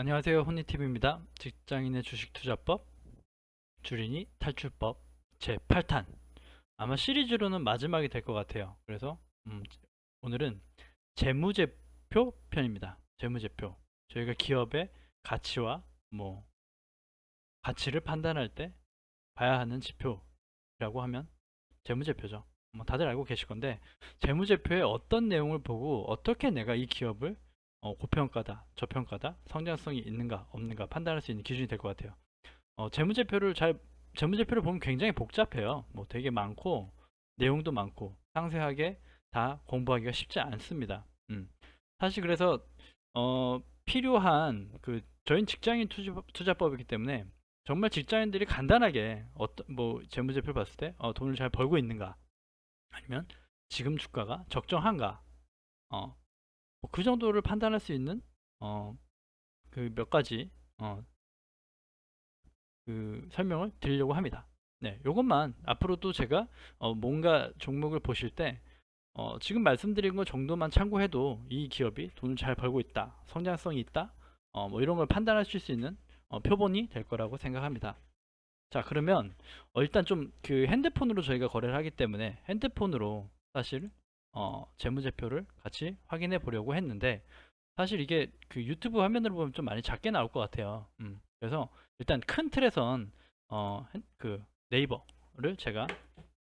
안녕하세요. 혼니TV입니다. 직장인의 주식투자법, 주린이 탈출법 제8탄. 아마 시리즈로는 마지막이 될 것 같아요. 그래서 오늘은 재무제표 편입니다. 재무제표. 저희가 기업의 가치와 가치를 판단할 때 봐야 하는 지표라고 하면 재무제표죠. 다들 알고 계실 건데, 재무제표에 어떤 내용을 보고 어떻게 내가 이 기업을 고평가다, 저평가다, 성장성이 있는가 없는가 판단할 수 있는 기준이 될 것 같아요. 재무제표를 보면 굉장히 복잡해요. 되게 많고 내용도 많고 상세하게 다 공부하기가 쉽지 않습니다. 사실 그래서 필요한 저희는 직장인 투자법이기 때문에 정말 직장인들이 간단하게 어떤 재무제표를 봤을 때 돈을 잘 벌고 있는가, 아니면 지금 주가가 적정한가, 그 정도를 판단할 수 있는 그 몇 가지 어, 설명을 드리려고 합니다. 네, 요것만 앞으로도 제가 뭔가 종목을 보실 때 지금 말씀드린 것 정도만 참고해도 이 기업이 돈을 잘 벌고 있다, 성장성이 있다, 이런 걸 판단하실 수 있는 표본이 될 거라고 생각합니다. 자, 그러면 일단 좀 핸드폰으로 저희가 거래를 하기 때문에 핸드폰으로 사실 재무제표를 같이 확인해 보려고 했는데, 사실 이게 유튜브 화면으로 보면 좀 많이 작게 나올 것 같아요. 그래서 일단 큰 틀에선 네이버를 제가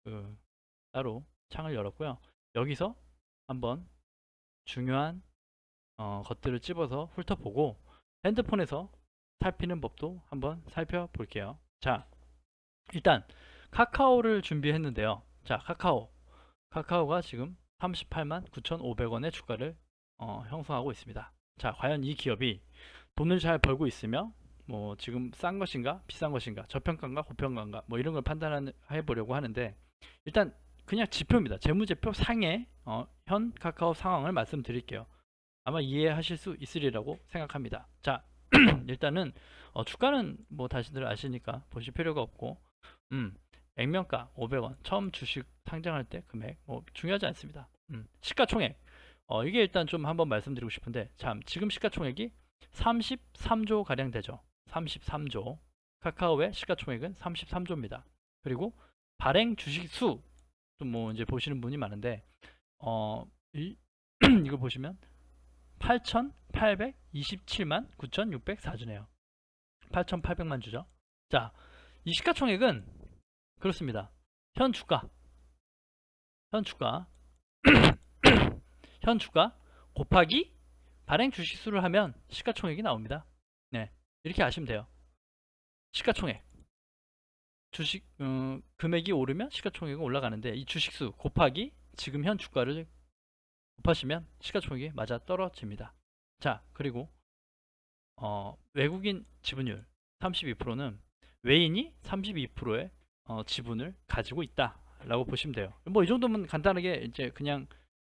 그 따로 창을 열었고요. 여기서 한번 중요한 것들을 집어서 훑어보고 핸드폰에서 살피는 법도 한번 살펴볼게요. 자, 일단 카카오를 준비했는데요. 자, 카카오가 지금 38만 9,500원의 주가를 형성하고 있습니다. 자, 과연 이 기업이 돈을 잘 벌고 있으며 지금 싼 것인가 비싼 것인가, 저평가인가 고평가인가, 이런 걸 판단해 보려고 하는데, 일단 그냥 지표입니다. 재무제표 상의 현 카카오 상황을 말씀드릴게요. 아마 이해하실 수 있으리라고 생각합니다. 자, 일단은 주가는 다시들 아시니까 보실 필요가 없고, 음, 액면가 500원, 처음 주식 상장할 때 금액 중요하지 않습니다. 시가총액, 이게 일단 좀 한번 말씀드리고 싶은데, 참 지금 시가총액이 33조 가량 되죠. 33조. 카카오의 시가총액은 33조입니다. 그리고 발행 주식 수, 좀 이제 보시는 분이 많은데, 어, 이걸 보시면 8,827만 9,604주네요. 8,800만 주죠. 자, 이 시가총액은 그렇습니다. 현 주가, 현 주가, 현 주가 곱하기 발행 주식수를 하면 시가총액이 나옵니다. 네, 이렇게 아시면 돼요. 시가총액, 주식 금액이 오르면 시가총액은 올라가는데, 이 주식수 곱하기 지금 현 주가를 곱하시면 시가총액이 맞아 떨어집니다. 자, 그리고 외국인 지분율 32%는 외인이 32%의 지분을 가지고 있다라고 보시면 돼요. 이 정도면 간단하게 이제 그냥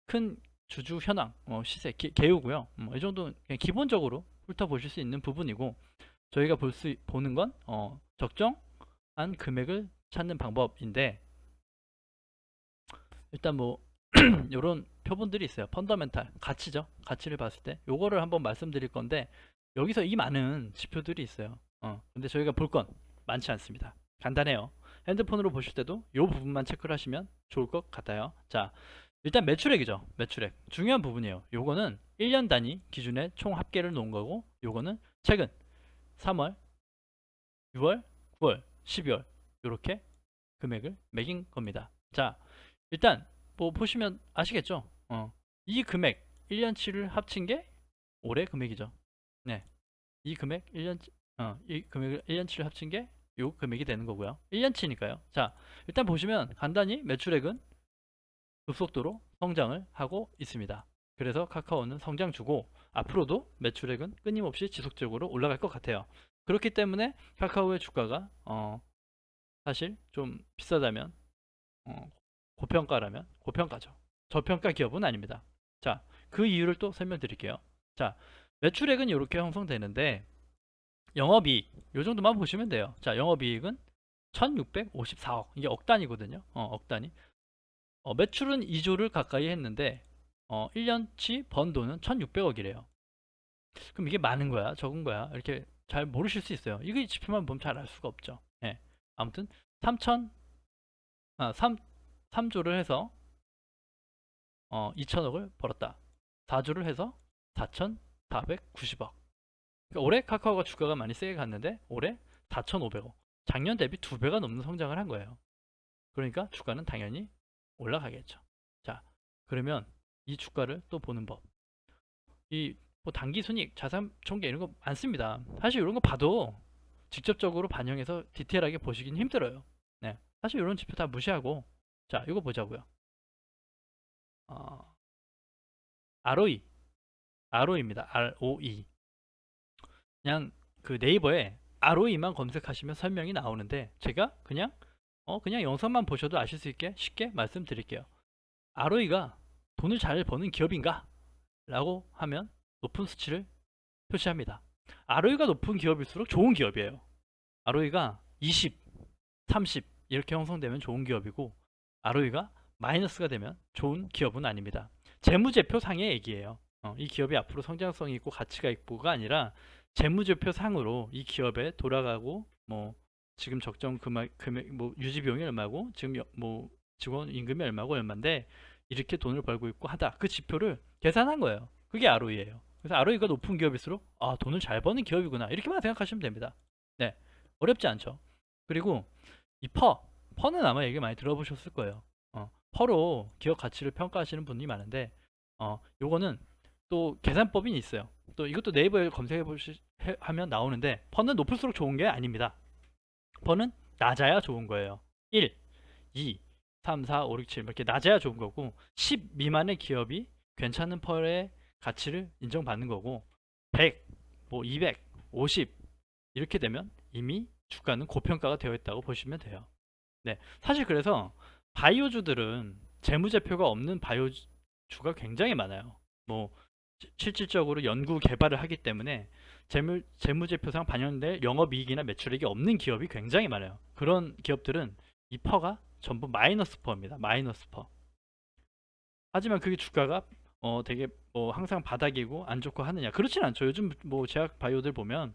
큰 주주 현황, 시세, 개요고요. 이 정도는 그냥 기본적으로 훑어보실 수 있는 부분이고, 저희가 보는 건 적정한 금액을 찾는 방법인데, 일단 이런 표본들이 있어요. 펀더멘탈, 가치죠. 가치를 봤을 때 요거를 한번 말씀드릴 건데, 여기서 이 많은 지표들이 있어요. 근데 저희가 볼 건 많지 않습니다. 간단해요. 핸드폰으로 보실 때도 요 부분만 체크를 하시면 좋을 것 같아요. 자, 일단 매출액이죠. 매출액 중요한 부분이에요. 요거는 1년 단위 기준의 총 합계를 놓은 거고, 요거는 최근 3월, 6월, 9월, 12월 요렇게 금액을 매긴 겁니다. 자, 일단 보시면 아시겠죠? 이 금액 1년치를 합친 게 올해 금액이죠. 네. 이 금액 1년 이 금액을 1년치를 합친 게 요 금액이 되는 거고요. 1년치니까요. 자, 일단 보시면 간단히 매출액은 급속도로 성장을 하고 있습니다. 그래서 카카오는 성장주고, 앞으로도 매출액은 끊임없이 지속적으로 올라갈 것 같아요. 그렇기 때문에 카카오의 주가가 사실 좀 비싸다면, 고평가라면 고평가죠. 저평가 기업은 아닙니다. 자, 그 이유를 또 설명드릴게요. 자, 매출액은 이렇게 형성되는데, 영업이익 요 정도만 보시면 돼요. 자, 영업이익은 1654억, 이게 억 단위거든요. 억 단위. 매출은 2조를 가까이 했는데 1년치 번 돈은 1600억이래요. 그럼 이게 많은 거야, 적은 거야? 이렇게 잘 모르실 수 있어요. 이거 지표만 보면 잘 알 수가 없죠. 예. 아무튼 3천 아, 3조를 해서 2천억을 벌었다. 4조를 해서 4,490억. 그러니까 올해 카카오가 주가가 많이 세게 갔는데 올해 4,500억. 작년 대비 2배가 넘는 성장을 한 거예요. 그러니까 주가는 당연히 올라가겠죠. 자, 그러면 이 주가를 또 보는 법. 이 뭐 단기 순이익, 자산 총계 이런 거 많습니다. 사실 이런 거 봐도 직접적으로 반영해서 디테일하게 보시긴 힘들어요. 네, 사실 이런 지표 다 무시하고 자, 이거 보자고요. 어, ROE, ROE입니다. ROE. 그냥 그 네이버에 ROE만 검색하시면 설명이 나오는데 제가 그냥 영상만 보셔도 아실 수 있게 쉽게 말씀드릴게요. ROE가 돈을 잘 버는 기업인가? 라고 하면 높은 수치를 표시합니다. ROE가 높은 기업일수록 좋은 기업이에요. ROE가 20, 30 이렇게 형성되면 좋은 기업이고 ROE가 마이너스가 되면 좋은 기업은 아닙니다. 재무제표 상의 얘기예요. 이 기업이 앞으로 성장성이 있고 가치가 있고가 아니라 재무제표 상으로 이 기업에 돌아가고 뭐 지금 적정 금액 뭐 유지 비용이 얼마고 지금 뭐 직원 임금이 얼마고 얼마인데 이렇게 돈을 벌고 있고 하다. 그 지표를 계산한 거예요. 그게 ROE예요. 그래서 ROE가 높은 기업일수록 아, 돈을 잘 버는 기업이구나. 이렇게만 생각하시면 됩니다. 네. 어렵지 않죠. 그리고 이 퍼는 아마 얘기 많이 들어보셨을 거예요. 퍼로 기업 가치를 평가하시는 분이 많은데 요거는 또 계산법이 있어요. 또 이것도 네이버에 검색해 보시 하면 나오는데 퍼는 높을수록 좋은 게 아닙니다. 퍼는 낮아야 좋은 거예요. 1, 2, 3, 4, 5, 6, 7 이렇게 낮아야 좋은 거고 10 미만의 기업이 괜찮은 펄의 가치를 인정받는 거고 100, 뭐 200, 50 이렇게 되면 이미 주가는 고평가가 되어 있다고 보시면 돼요. 네, 사실 그래서 바이오주들은 재무제표가 없는 바이오주가 굉장히 많아요. 뭐 실질적으로 연구 개발을 하기 때문에 재무제표상 반영될 영업이익이나 매출이익이 없는 기업이 굉장히 많아요. 그런 기업들은 이 퍼가 전부 마이너스 퍼입니다. 마이너스 퍼. 하지만 그게 주가가 되게 뭐 항상 바닥이고 안 좋고 하느냐? 그렇진 않죠. 요즘 뭐 제약 바이오들 보면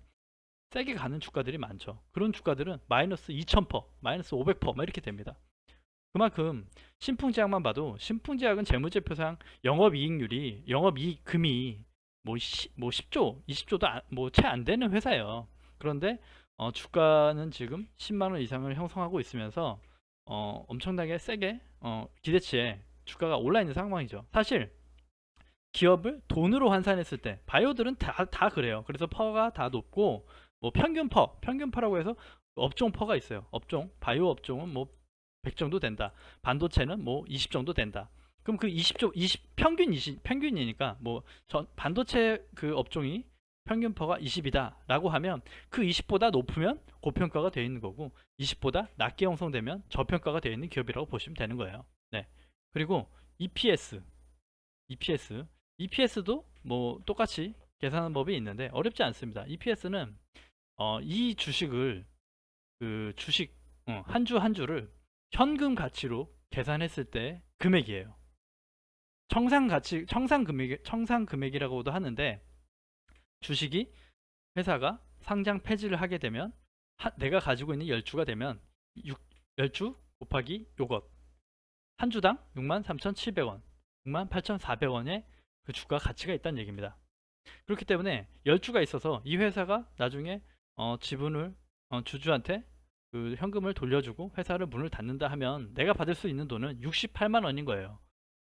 세게 가는 주가들이 많죠. 그런 주가들은 마이너스 2000%, 마이너스 500% 막 이렇게 됩니다. 그만큼 신풍제약만 봐도 신풍제약은 재무제표상 영업이익률이 영업이익금이 뭐 10조, 20조도 뭐 채 안 되는 회사예요. 그런데 주가는 지금 10만 원 이상을 형성하고 있으면서 엄청나게 세게 기대치에 주가가 올라 있는 상황이죠. 사실 기업을 돈으로 환산했을 때 바이오들은 다 그래요. 그래서 퍼가 다 높고 뭐 평균퍼라고 해서 업종 퍼가 있어요. 업종 바이오 업종은 뭐 100 정도 된다. 반도체는 뭐 20 정도 된다. 그럼 그 20조 20 평균이니까 뭐 반도체 그 업종이 평균퍼가 20이다라고 하면 그 20보다 높으면 고평가가 되어 있는 거고 20보다 낮게 형성되면 저평가가 되어 있는 기업이라고 보시면 되는 거예요. 네. 그리고 EPS EPS도 뭐 똑같이 계산하는 법이 있는데 어렵지 않습니다. EPS는 이 주식을 그 주식 한 주 한 주를 현금 가치로 계산했을 때 금액이에요. 청산 금액이라고도 하는데 주식이 회사가 상장 폐지를 하게 되면 내가 가지고 있는 10주가 되면 10주 곱하기 요것 한 주당 63,700원, 68,400원의 그 주가 가치가 있다는 얘기입니다. 그렇기 때문에 10주가 있어서 이 회사가 나중에 지분을 주주한테 그 현금을 돌려주고 회사를 문을 닫는다 하면 내가 받을 수 있는 돈은 68만 원인 거예요.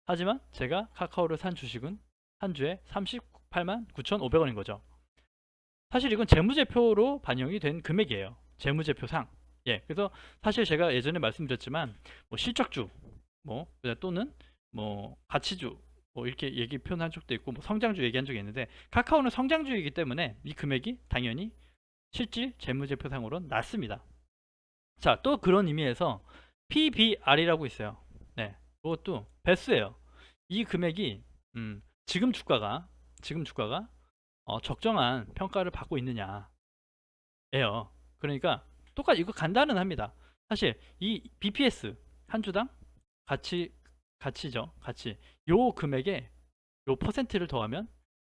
하지만 제가 카카오를 산 주식은 한 주에 38만 9,500원인 거죠. 사실 이건 재무제표로 반영이 된 금액이에요. 재무제표상. 예, 그래서 사실 제가 예전에 말씀드렸지만 뭐 실적주, 뭐 또는 뭐 가치주, 뭐 이렇게 얘기 표현한 적도 있고 뭐 성장주 얘기한 적이 있는데 카카오는 성장주이기 때문에 이 금액이 당연히 실질 재무제표상으로는 낮습니다. 자, 또 그런 의미에서 PBR이라고 있어요. 네, 그것도 배수예요. 이 금액이 지금 주가가 적정한 평가를 받고 있느냐예요. 그러니까 똑같이 이거 간단은 합니다. 사실 이 BPS 한 주당 가치죠. 가치. 요 금액에 요 퍼센트를 더하면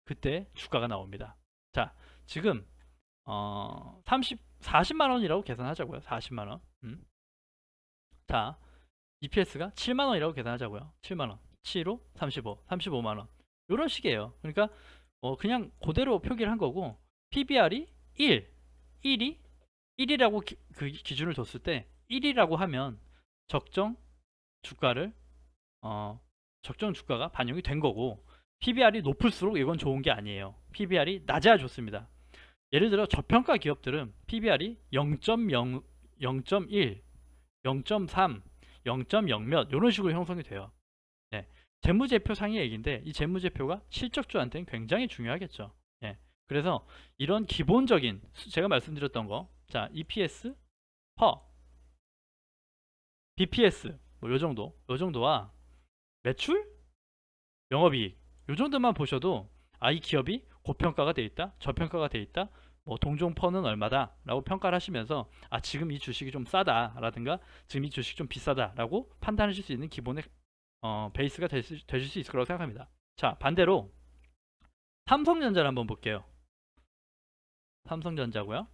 그때 주가가 나옵니다. 자, 지금 40만 원이라고 계산하자고요. 40만 원. 자, EPS가 7만 원이라고 계산하자고요. 7만 원. 7로 35, 35만 원. 이런 식이에요. 그러니까 그냥 그대로 표기를 한 거고 PBR이 1, 1이 1이라고 그 기준을 뒀을 때 1이라고 하면 적정 주가를 적정 주가가 반영이 된 거고 PBR이 높을수록 이건 좋은 게 아니에요. PBR이 낮아야 좋습니다. 예를 들어 저평가 기업들은 PBR이 0.0, 0.1, 0.3, 0.0 몇 이런 식으로 형성이 돼요. 네. 재무제표 상의 얘기인데 이 재무제표가 실적주한테는 굉장히 중요하겠죠. 네. 그래서 이런 기본적인 제가 말씀드렸던 거, 자 EPS, 퍼, BPS 뭐 요 정도와 매출, 영업이익 요 정도만 보셔도 이 기업이 고평가가 돼 있다, 저평가가 돼 있다, 뭐 동종 퍼는 얼마다 라고 평가를 하시면서 지금 이 주식이 좀 싸다 라든가 지금 이 주식 좀 비싸다 라고 판단하실 수 있는 기본의 베이스가 되실 수 있을 거라고 생각합니다. 자, 반대로 삼성전자를 한번 볼게요. 삼성전자고요.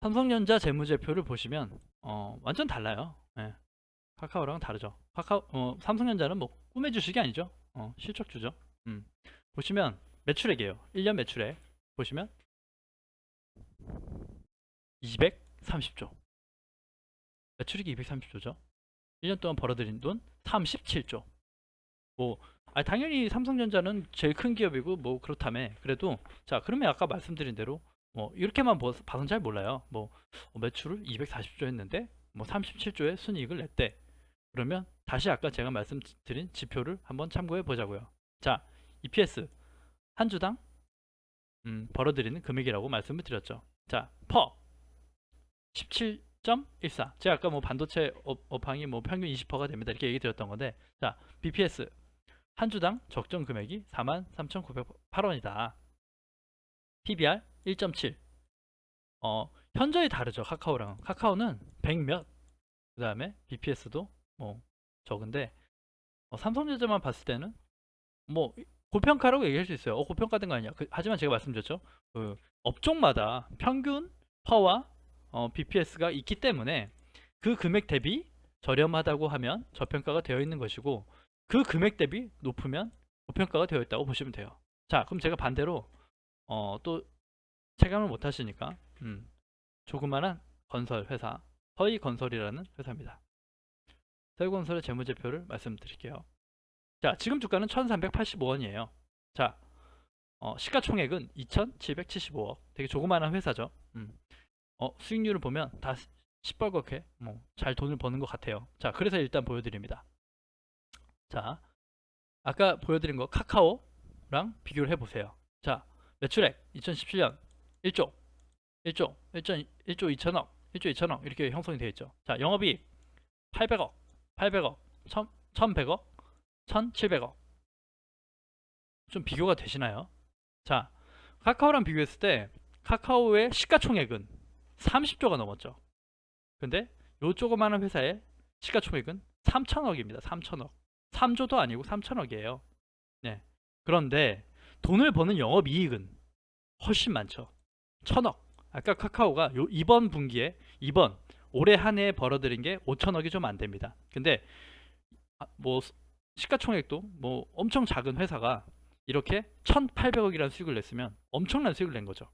삼성전자 재무제표를 보시면 완전 달라요. 예. 카카오랑은 다르죠. 삼성전자는 뭐 꿈의 주식이 아니죠. 실적주죠. 보시면 매출액이에요. 1년 매출액 보시면 230조. 매출액이 230조죠. 1년 동안 벌어들인 돈 37조. 뭐 당연히 삼성전자는 제일 큰 기업이고 뭐 그렇다며. 그래도 자, 그러면 아까 말씀드린 대로 뭐 이렇게만 봐서는 잘 몰라요. 뭐 매출을 240조 했는데 뭐 37조의 순이익을 냈대. 그러면 다시 아까 제가 말씀드린 지표를 한번 참고해 보자고요. 자, EPS 한 주당 벌어들이는 금액이라고 말씀을 드렸죠. 자, 퍼 17.14. 제가 아까 뭐 반도체 업황이 뭐 평균 20%가 됩니다 이렇게 얘기 드렸던 건데, 자 BPS 한 주당 적정 금액이 43,908원이다. PBR 1.7. 현저히 다르죠. 카카오는 100 몇. 그 다음에 BPS도 뭐 적은데 삼성전자만 봤을 때는 뭐 고평가라고 얘기할 수 있어요. 고평가된 거 아니냐. 하지만 제가 말씀드렸죠. 그 업종마다 평균 퍼와 BPS가 있기 때문에 그 금액 대비 저렴하다고 하면 저평가가 되어 있는 것이고 그 금액 대비 높으면 고평가가 되어 있다고 보시면 돼요. 자, 그럼 제가 반대로 또 체감을 못 하시니까 조그마한 건설 회사 서희건설이라는 회사입니다. 서희건설의 재무제표를 말씀드릴게요. 자, 지금 주가는 1385원이에요. 자, 시가총액은 2775억. 되게 조그마한 회사죠. 수익률을 보면 다 시뻘겋게 뭐 잘 돈을 버는 것 같아요. 자, 그래서 일단 보여드립니다. 자, 아까 보여드린 거 카카오랑 비교를 해보세요. 자, 매출액 2017년 1조 2천억 1조 2천억 이렇게 형성이 되어 있죠. 자, 영업이익 800억 1100억 1700억. 좀 비교가 되시나요? 자, 카카오랑 비교했을 때 카카오의 시가총액은 30조가 넘었죠. 근데 요 조그마한 회사의 시가총액은 3천억입니다. 3천억. 3조도 아니고 3천억이에요. 네. 그런데 돈을 버는 영업이익은 훨씬 많죠. 1천억. 아까 카카오가 이번 분기에 올해 한 해에 벌어들인 게 5천억이 좀 안 됩니다. 근데 뭐 시가총액도 뭐 엄청 작은 회사가 이렇게 1,800억이라는 수익을 냈으면 엄청난 수익을 낸 거죠.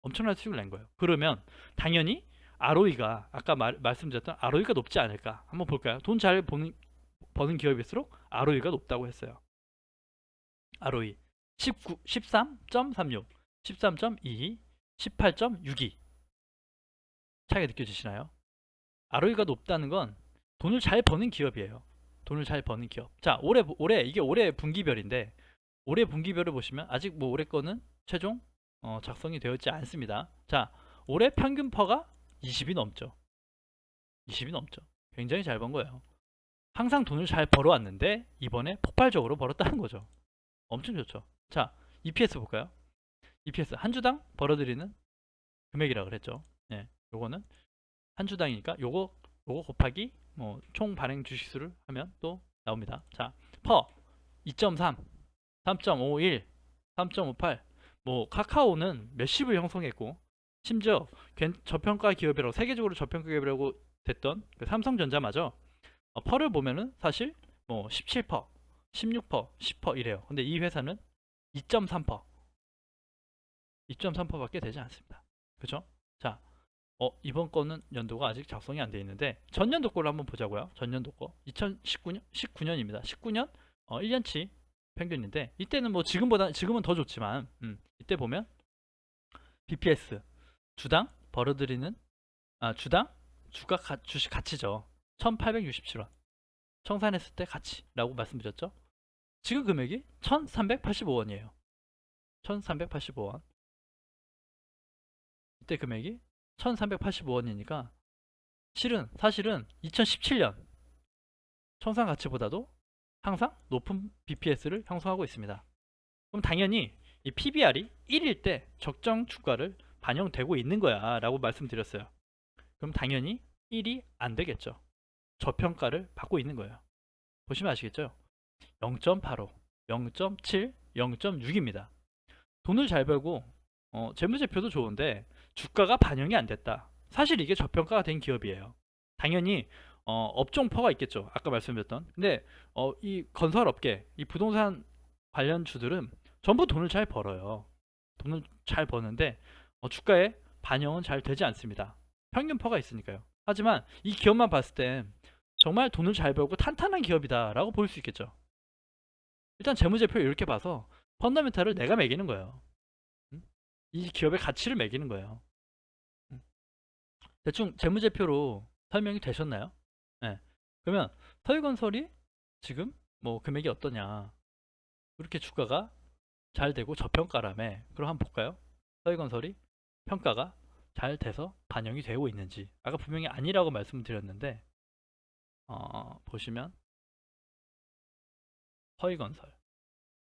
엄청난 수익을 낸 거예요. 그러면 당연히 ROE가 아까 말씀드렸던 ROE가 높지 않을까? 한번 볼까요? 돈 잘 버는 기업일수록 ROE가 높다고 했어요. ROE 13.36, 13.22, 18.62 차이가 느껴지시나요? ROE가 높다는 건 돈을 잘 버는 기업이에요. 돈을 잘 버는 기업. 자, 이게 올해 분기별인데 올해 분기별을 보시면 아직 뭐 올해 거는 최종 작성이 되어 있지 않습니다. 자, 올해 평균 퍼가 20이 넘죠. 20이 넘죠. 굉장히 잘 번 거예요. 항상 돈을 잘 벌어왔는데 이번에 폭발적으로 벌었다는 거죠. 엄청 좋죠. 자, EPS 볼까요? EPS 한 주당 벌어들이는 금액이라고 그랬죠. 네, 요거는 한 주당이니까 요거 곱하기 뭐 총 발행 주식수를 하면 또 나옵니다. 자, 퍼 2.3, 3.51, 3.58. 뭐 카카오는 몇십을 형성했고, 심지어 저평가 기업이라고, 세계적으로 저평가 기업이라고 됐던 그 삼성전자마저 펄을 보면은 사실 뭐 17%, 16%, 10% 이래요. 근데 이 회사는 2.3%, 2.3%밖에 되지 않습니다. 그죠? 자, 이번 거는 연도가 아직 작성이 안 돼 있는데 전년도 거를 한번 보자고요. 전년도 거 2019년 19년입니다. 19년 1년치 평균인데, 이때는 뭐 지금은 더 좋지만, 이때 보면 BPS 주당 벌어들이는, 주당 주식 가치죠. 1867원 청산했을 때 가치라고 말씀드렸죠. 지금 금액이 1385원이에요. 1385원. 이때 금액이 1385원이니까 사실은 2017년 청산 가치보다도 항상 높은 BPS를 형성하고 있습니다. 그럼 당연히 이 PBR이 1일 때 적정 주가를 반영되고 있는 거야 라고 말씀드렸어요. 그럼 당연히 1이 안 되겠죠. 저평가를 받고 있는 거예요. 보시면 아시겠죠? 0.85, 0.7, 0.6입니다. 돈을 잘 벌고 재무제표도 좋은데 주가가 반영이 안 됐다. 사실 이게 저평가가 된 기업이에요. 당연히 업종퍼가 있겠죠. 아까 말씀드렸던. 근데 이 건설업계, 이 부동산 관련 주들은 전부 돈을 잘 벌어요. 돈을 잘 버는데 주가에 반영은 잘 되지 않습니다. 평균퍼가 있으니까요. 하지만 이 기업만 봤을 때 정말 돈을 잘 벌고 탄탄한 기업이다라고 볼 수 있겠죠. 일단 재무제표 이렇게 봐서 펀더멘탈을 내가 매기는 거예요. 이 기업의 가치를 매기는 거예요. 대충 재무제표로 설명이 되셨나요? 네. 그러면 서희건설이 지금 뭐 금액이 어떠냐? 이렇게 주가가 잘 되고 저평가라며. 그럼 한번 볼까요? 서희건설이 평가가 잘 돼서 반영이 되고 있는지. 아까 분명히 아니라고 말씀드렸는데 보시면 서희건설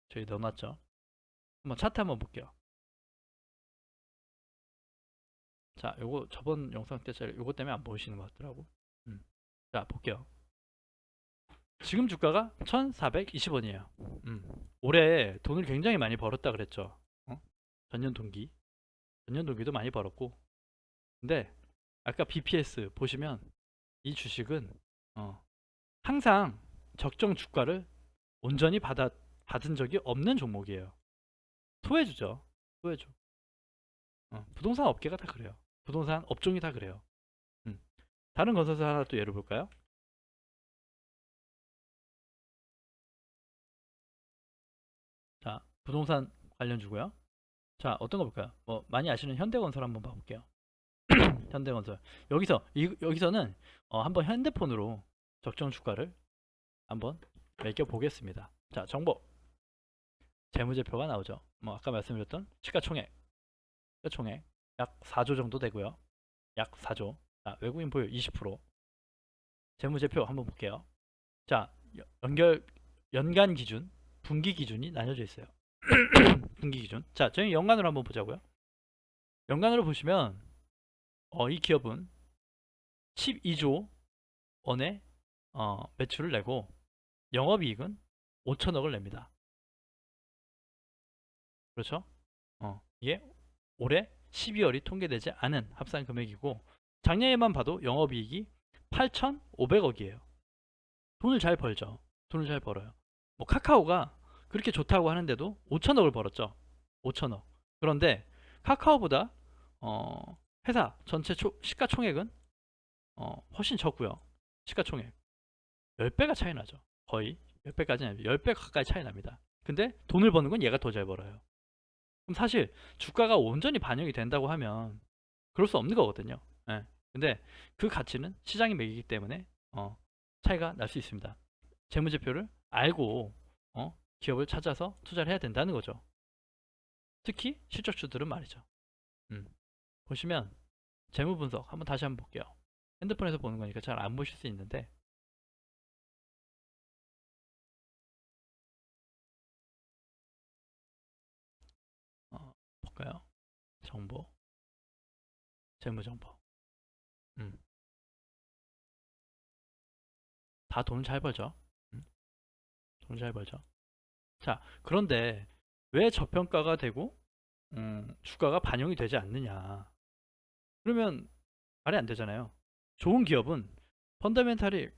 저희 넣어놨죠. 한번 차트 한번 볼게요. 자, 요거 저번 영상 때 요거 때문에 안 보이시는 것 같더라고. 자, 볼게요. 지금 주가가 1420원이에요. 올해 돈을 굉장히 많이 벌었다 그랬죠. 전년 동기. 전년 동기도 많이 벌었고. 근데 아까 BPS 보시면 이 주식은 항상 적정 주가를 온전히 받은 적이 없는 종목이에요. 토해주죠. 토해줘. 부동산 업계가 다 그래요. 부동산 업종이 다 그래요. 음. 다른 건설사 하나 또 예를 볼까요? 자, 부동산 관련주고요. 자, 어떤 거 볼까요? 뭐 많이 아시는 현대건설 한번 봐볼게요. 현대건설. 여기서는 한번 핸드폰으로 적정 주가를 한번 매겨 보겠습니다. 자, 정보. 재무제표가 나오죠. 뭐 아까 말씀드렸던 시가총액 약 4조 정도 되고요. 약 4조. 자, 외국인 보유 20%. 재무제표 한번 볼게요. 자, 연간 기준, 분기 기준이 나뉘어져 있어요. 분기 기준. 자, 저희 연간으로 한번 보자고요. 연간으로 보시면 이 기업은 12조 원의 매출을 내고 영업이익은 5천억을 냅니다. 그렇죠? 이게 올해 12월이 통계되지 않은 합산 금액이고, 작년에만 봐도 영업이익이 8,500억이에요. 돈을 잘 벌죠. 돈을 잘 벌어요. 뭐 카카오가 그렇게 좋다고 하는데도 5천억을 벌었죠. 5천억. 그런데 카카오보다 회사 전체 시가총액은 훨씬 적고요. 시가총액 10배가 차이 나죠. 거의 10배까지는 아니고 10배 가까이 차이 납니다. 근데 돈을 버는 건 얘가 더 잘 벌어요. 그럼 사실 주가가 온전히 반영이 된다고 하면 그럴 수 없는 거거든요. 예. 근데 그 가치는 시장이 매기기 때문에 차이가 날 수 있습니다. 재무제표를 알고 기업을 찾아서 투자를 해야 된다는 거죠. 특히 실적주들은 말이죠. 음. 보시면 재무 분석 한번 다시 한번 볼게요. 핸드폰에서 보는 거니까 잘 안 보실 수 있는데, 볼까요? 정보, 재무 정보. 음. 다 돈을 잘 벌죠. 돈 잘 벌죠. 자, 그런데 왜 저평가가 되고 주가가 반영이 되지 않느냐. 그러면 말이 안 되잖아요. 좋은 기업은 펀더멘탈이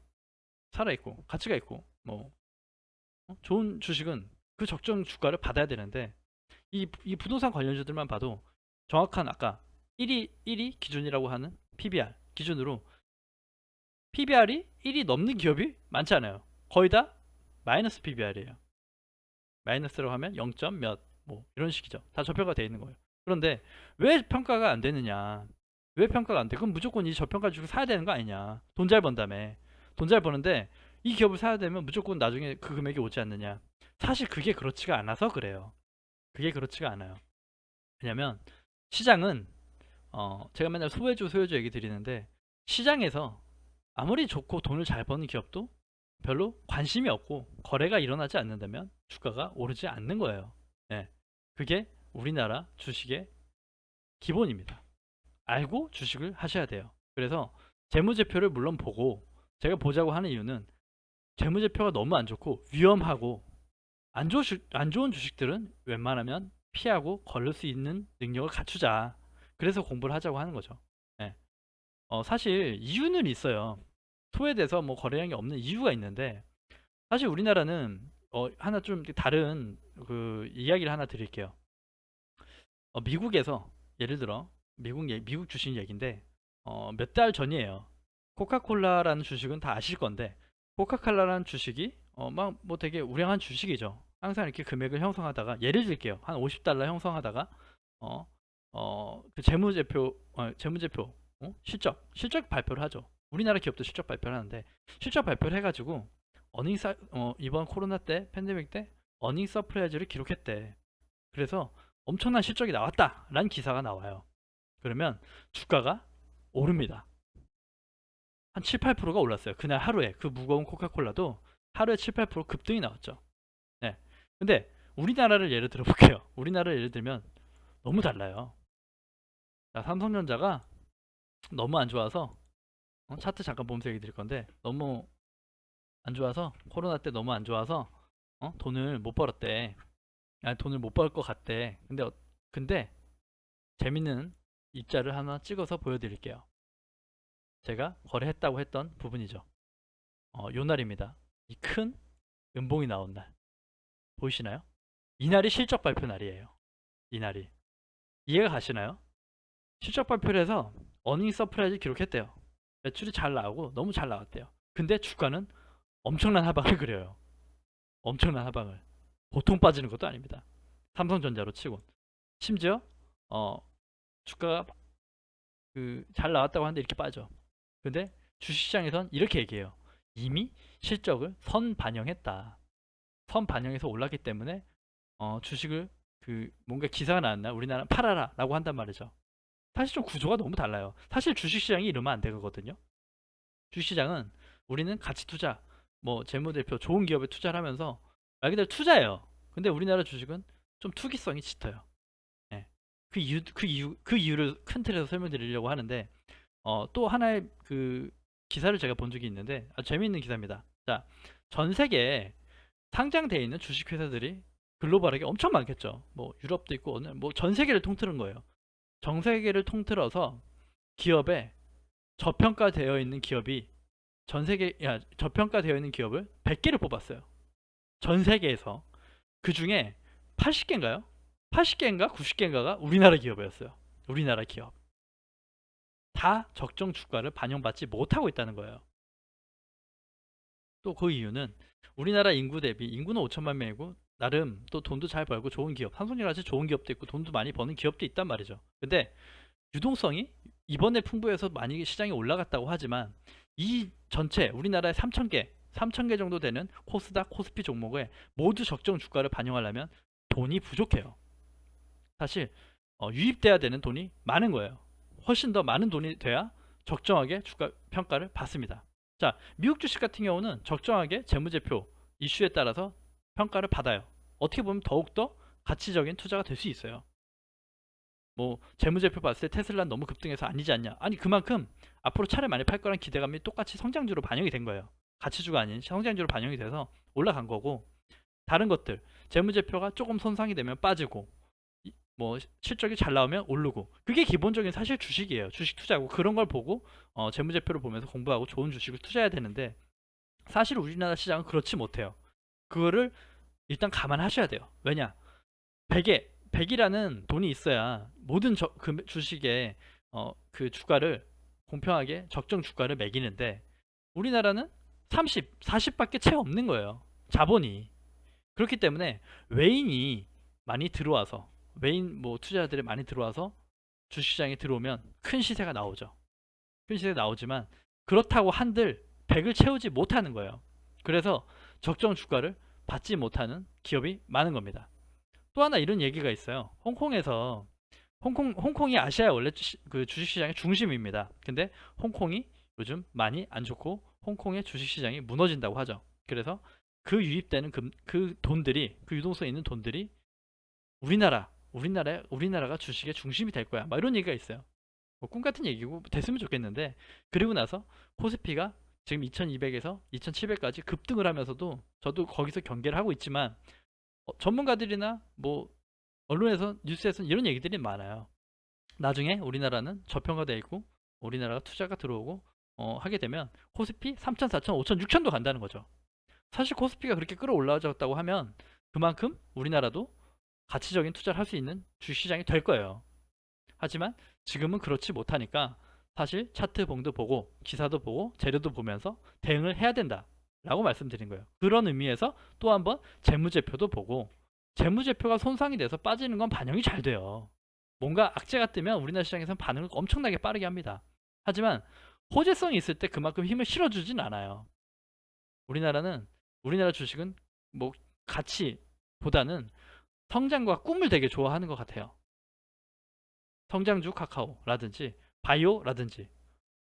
살아있고 가치가 있고 뭐 좋은 주식은 그 적정 주가를 받아야 되는데 이 부동산 관련주들만 봐도 정확한 아까 1위 기준이라고 하는 PBR 기준으로 PBR이 1이 넘는 기업이 많지 않아요. 거의 다 마이너스 PBR이에요. 마이너스라고 하면 0. 몇 뭐 이런 식이죠. 다 저평가 되어 있는 거예요. 그런데 왜 평가가 안 되느냐? 왜 평가가 안 돼? 그럼 무조건 이 저평가 주식 사야 되는 거 아니냐? 돈 잘 번다며. 돈 잘 버는데 이 기업을 사야 되면 무조건 나중에 그 금액이 오지 않느냐? 사실 그게 그렇지가 않아서 그래요. 그게 그렇지가 않아요. 왜냐면 시장은 제가 맨날 소외주 얘기 드리는데 시장에서 아무리 좋고 돈을 잘 버는 기업도 별로 관심이 없고 거래가 일어나지 않는다면 주가가 오르지 않는 거예요. 네. 그게 우리나라 주식의 기본입니다. 알고 주식을 하셔야 돼요. 그래서 재무제표를 물론 보고 제가 보자고 하는 이유는 재무제표가 너무 안 좋고 위험하고 안 좋은 주식들은 웬만하면 피하고 걸을 수 있는 능력을 갖추자. 그래서 공부를 하자고 하는 거죠. 네. 사실 이유는 있어요. 소외돼서 뭐 거래량이 없는 이유가 있는데 사실 우리나라는 하나 좀 다른 그 이야기를 하나 드릴게요. 미국에서 예를 들어 미국 주식 얘기인데 몇 달 전이에요. 코카콜라라는 주식은 다 아실 건데 코카콜라라는 주식이 막 뭐 되게 우량한 주식이죠. 항상 이렇게 금액을 형성하다가 예를 들게요. 한 50달러 형성하다가 그 재무제표 실적 발표를 하죠. 우리나라 기업도 실적 발표를 하는데 실적 발표를 해가지고 이번 코로나 때 팬데믹 때 어닝 서프라이즈를 기록했대. 그래서 엄청난 실적이 나왔다라는 기사가 나와요. 그러면 주가가 오릅니다. 한 7, 8%가 올랐어요. 그날 하루에 그 무거운 코카콜라도 하루에 7, 8% 급등이 나왔죠. 네. 근데 우리나라를 예를 들어 볼게요. 우리나라를 예를 들면 너무 달라요. 자, 삼성전자가 너무 안 좋아서 차트 잠깐 보면서 얘기 드릴 건데 너무 안 좋아서 코로나 때 너무 안 좋아서 돈을 못 벌었대. 아니, 돈을 못 벌 것 같대. 근데 재밌는 입자를 하나 찍어서 보여드릴게요. 제가 거래했다고 했던 부분이죠. 요 날입니다. 이 큰 음봉이 나온 날 보이시나요? 이날이 실적 발표 날이에요. 이날이 이해가 가시나요? 실적 발표를 해서 어닝 서프라이즈 기록했대요. 매출이 잘 나오고 너무 잘 나왔대요. 근데 주가는 엄청난 하방을 그려요. 엄청난 하방을. 보통 빠지는 것도 아닙니다. 삼성전자로 치곤. 심지어 주가가 잘 나왔다고 하는데 이렇게 빠져. 근데 주식시장에선 이렇게 얘기해요. 이미 실적을 선반영했다. 선반영해서 올랐기 때문에 주식을 뭔가 기사가 나왔나 우리나라 팔아라 라고 한단 말이죠. 사실 좀 구조가 너무 달라요. 사실 주식시장이 이러면 안 되거든요. 주식시장은 우리는 가치 투자, 뭐 재무제표 좋은 기업에 투자를 하면서 말 그대로 투자예요. 근데 우리나라 주식은 좀 투기성이 짙어요. 예. 그 이유를 큰 틀에서 설명드리려고 하는데 또 하나의 기사를 제가 본 적이 있는데 아주 재미있는 기사입니다. 자, 전 세계에 상장되어 있는 주식회사들이 글로벌하게 엄청 많겠죠. 뭐 유럽도 있고 뭐 전 세계를 통틀은 거예요. 전 세계를 통틀어서 기업에 저평가되어 있는 기업이 저평가되어 있는 기업을 100개를 뽑았어요. 전 세계에서 그 중에 80개인가요? 80개인가 90개인가가 우리나라 기업이었어요. 우리나라 기업. 다 적정 주가를 반영받지 못하고 있다는 거예요. 또 그 이유는 우리나라 인구 대비 인구는 5천만 명이고 나름 또 돈도 잘 벌고 좋은 기업, 삼성전자같이 좋은 기업도 있고 돈도 많이 버는 기업도 있단 말이죠. 근데 유동성이 이번에 풍부해서 많이 시장이 올라갔다고 하지만 이 전체 우리나라에 3,000개 정도 되는 코스닥, 코스피 종목에 모두 적정 주가를 반영하려면 돈이 부족해요. 사실 유입돼야 되는 돈이 많은 거예요. 훨씬 더 많은 돈이 돼야 적정하게 주가 평가를 받습니다. 자, 미국 주식 같은 경우는 적정하게 재무제표 이슈에 따라서 평가를 받아요. 어떻게 보면 더욱더 가치적인 투자가 될 수 있어요. 뭐 재무제표 봤을 때 테슬라는 너무 급등해서 아니지 않냐. 아니, 그만큼 앞으로 차를 많이 팔 거란 기대감이 똑같이 성장주로 반영이 된 거예요. 가치주가 아닌 성장주로 반영이 돼서 올라간 거고 다른 것들 재무제표가 조금 손상이 되면 빠지고 뭐 실적이 잘 나오면 오르고, 그게 기본적인 사실 주식이에요. 주식 투자고, 그런 걸 보고 재무제표를 보면서 공부하고 좋은 주식을 투자해야 되는데, 사실 우리나라 시장은 그렇지 못해요. 그거를 일단 감안하셔야 돼요. 왜냐? 100이라는 돈이 있어야 모든 그 주식의 그 주가를 공평하게 적정 주가를 매기는데, 우리나라는 30, 40밖에 채 없는 거예요. 자본이. 그렇기 때문에 외인이 많이 들어와서, 외인 뭐 투자자들이 많이 들어와서 주식시장에 들어오면 큰 시세가 나오죠. 큰 시세가 나오지만 그렇다고 한들 100을 채우지 못하는 거예요. 그래서 적정 주가를 받지 못하는 기업이 많은 겁니다. 또 하나 이런 얘기가 있어요. 홍콩이 아시아의 원래 그 주식시장의 중심입니다. 근데 홍콩이 요즘 많이 안 좋고 홍콩의 주식시장이 무너진다고 하죠. 그래서 그 유입되는 그 돈들이, 그 유동성에 있는 돈들이 우리나라가 주식의 중심이 될 거야, 막 이런 얘기가 있어요. 뭐 꿈 같은 얘기고 됐으면 좋겠는데, 그리고 나서 코스피가 지금 2200에서 2700까지 급등을 하면서도 저도 거기서 경계를 하고 있지만, 전문가들이나 뭐 언론에서, 뉴스에서 이런 얘기들이 많아요. 나중에 우리나라는 저평가되어 있고 우리나라가 투자가 들어오고 하게 되면 코스피 3천, 4천, 5천, 6천도 간다는 거죠. 사실 코스피가 그렇게 끌어올라졌다고 하면 그만큼 우리나라도 가치적인 투자를 할 수 있는 주식시장이 될 거예요. 하지만 지금은 그렇지 못하니까 사실 차트 봉도 보고 기사도 보고 재료도 보면서 대응을 해야 된다 라고 말씀드린 거예요. 그런 의미에서 또 한번 재무제표도 보고, 재무제표가 손상이 돼서 빠지는 건 반영이 잘 돼요. 뭔가 악재가 뜨면 우리나라 시장에서는 반응을 엄청나게 빠르게 합니다. 하지만 호재성이 있을 때 그만큼 힘을 실어주진 않아요. 우리나라 주식은 뭐 가치보다는 성장과 꿈을 되게 좋아하는 것 같아요. 성장주 카카오라든지 바이오라든지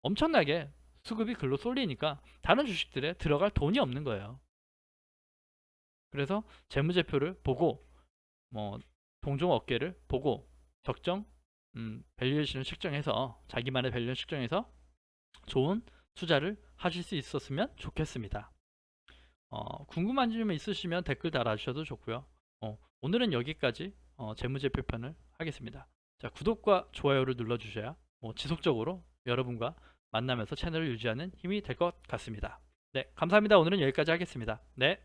엄청나게 수급이 글로 쏠리니까 다른 주식들에 들어갈 돈이 없는 거예요. 그래서 재무제표를 보고 뭐 동종 업계를 보고 적정 밸류에이션을 측정해서, 자기만의 밸류를 측정해서 좋은 투자를 하실 수 있었으면 좋겠습니다. 궁금한 점 있으시면 댓글 달아주셔도 좋고요. 오늘은 여기까지 재무제표 편을 하겠습니다. 자, 구독과 좋아요를 눌러주셔야 지속적으로 여러분과 만나면서 채널을 유지하는 힘이 될 것 같습니다. 네, 감사합니다. 오늘은 여기까지 하겠습니다. 네.